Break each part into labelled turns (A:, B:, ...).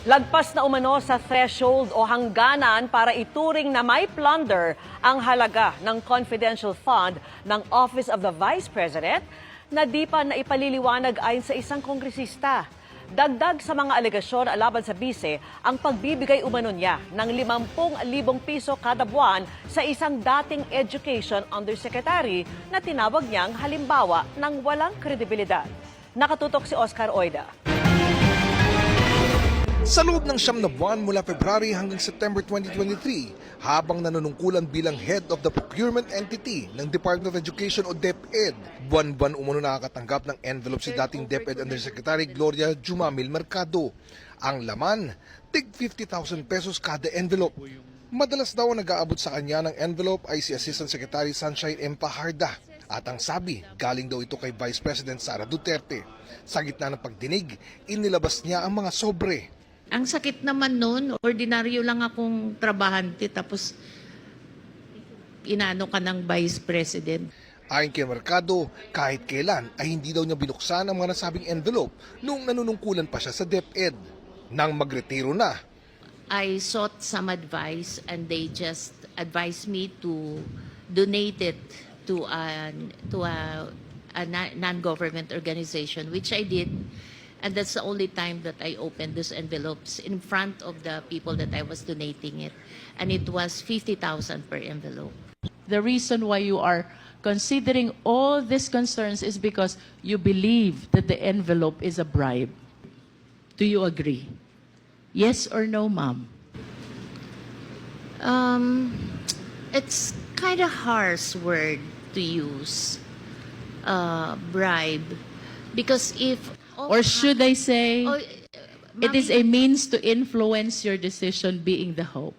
A: Lagpas na umano sa threshold o hangganan para ituring na may plunder ang halaga ng confidential fund ng Office of the Vice President na di pa naipaliliwanag ayon sa isang kongresista. Dagdag sa mga alegasyon laban sa bise ang pagbibigay umano niya ng 50,000 piso kada buwan sa isang dating education undersecretary na tinawag niyang halimbawa ng walang kredibilidad. Nakatutok si Oscar Oida.
B: Sa loob ng 9 na buwan mula February hanggang September 2023, habang nanunungkulan bilang head of the procurement entity ng Department of Education o DepEd, buwan-buwan umano nakakatanggap ng envelope si dating DepEd Undersecretary Gloria Jumamil Mercado. Ang laman, tig 50,000 pesos kada envelope. Madalas daw ang nag-aabot sa kanya ng envelope ay si Assistant Secretary Sunshine M. Paharda. At ang sabi, galing daw ito kay Vice President Sara Duterte. Sa gitna ng pagdinig, inilabas niya ang mga sobre.
C: Ang sakit naman nun, ordinaryo lang akong trabahante tapos inano ka ng Vice President.
B: Ayon kay Mercado, kahit kailan ay hindi daw niya binuksan ang mga nasabing envelope noong nanunungkulan pa siya sa DepEd. Nang magretiro na,
C: I sought some advice and they just advised me to donate it to a non-government organization, which I did. And that's the only time that I opened those envelopes in front of the people that I was donating it. And it was 50,000 per envelope.
D: The reason why you are considering all these concerns is because you believe that the envelope is a bribe. Do you agree? Yes or no, ma'am?
C: It's kind of harsh word to use, bribe, because if
D: Or should I say, it is a
C: Ma'am,
D: means to influence your decision being the hope?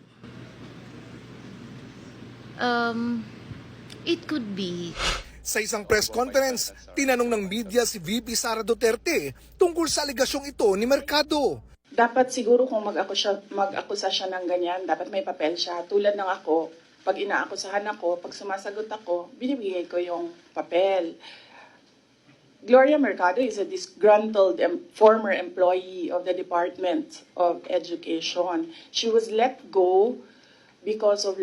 C: it could be.
B: sa isang press conference, tinanong ng media si VP Sara Duterte tungkol sa aligasyong ito ni Mercado.
E: Dapat siguro kung mag-akusa siya ng ganyan, dapat may papel siya. Tulad ng ako, pag inaakusahan ako, pag sumasagot ako, binibigay ko yung papel. Gloria Mercado is a disgruntled former employee of the Department of Education. She was let go because of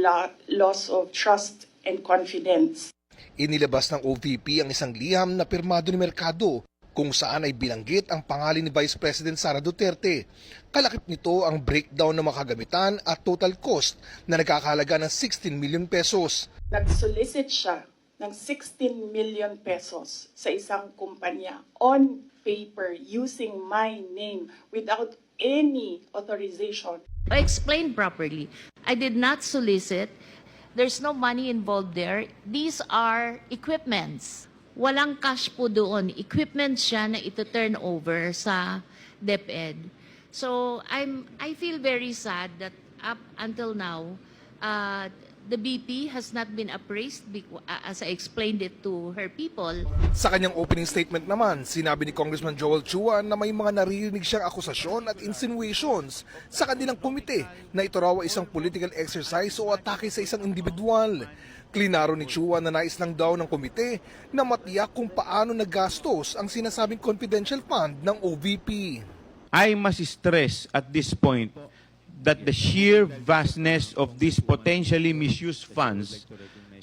E: loss of trust and confidence.
B: Inilabas ng OVP ang isang liham na pirmado ni Mercado kung saan ay binanggit ang pangalan ni Vice President Sara Duterte. Kalakip nito ang breakdown ng makagamitan at total cost na nagkakahalaga ng 16 million pesos.
E: Nag-solicit siya ng 16 million pesos sa isang kumpanya on paper using my name without any authorization.
C: I explained properly. I did not solicit. There's no money involved there. These are equipments. Walang cash po doon. Equipment siya na ito-turn over sa DepEd. So I feel very sad that up until now, the BP has not been appraised as I explained it to her people.
B: Sa kanyang opening statement naman, sinabi ni Congressman Joel Chua na may mga naririnig siyang akusasyon at insinuations sa kanilang komite na ito raw ay isang political exercise o atake sa isang individual. Klinaro ni Chua na nais lang daw ng komite na matiyak kung paano nagastos ang sinasabing confidential fund ng OVP.
F: I must stress at this point that the sheer vastness of these potentially misused funds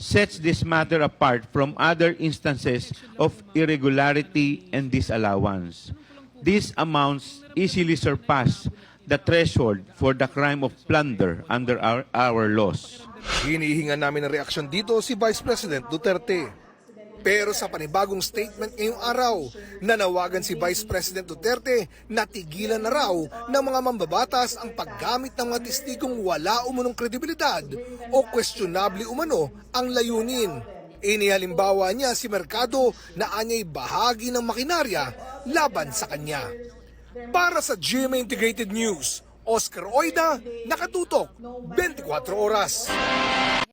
F: sets this matter apart from other instances of irregularity and disallowance. These amounts easily surpass the threshold for the crime of plunder under our laws.
B: Hinihinga namin ng reaksyon dito si Vice President Duterte. Pero sa panibagong statement ngayong araw, nanawagan si Vice President Duterte na tigilan na raw ng mga mambabatas ang paggamit ng mga testigong wala umunong kredibilidad o questionable umano ang layunin. Inihalimbawa niya si Mercado na anya'y bahagi ng makinarya laban sa kanya. Para sa GMA Integrated News, Oscar Oida, nakatutok 24 oras.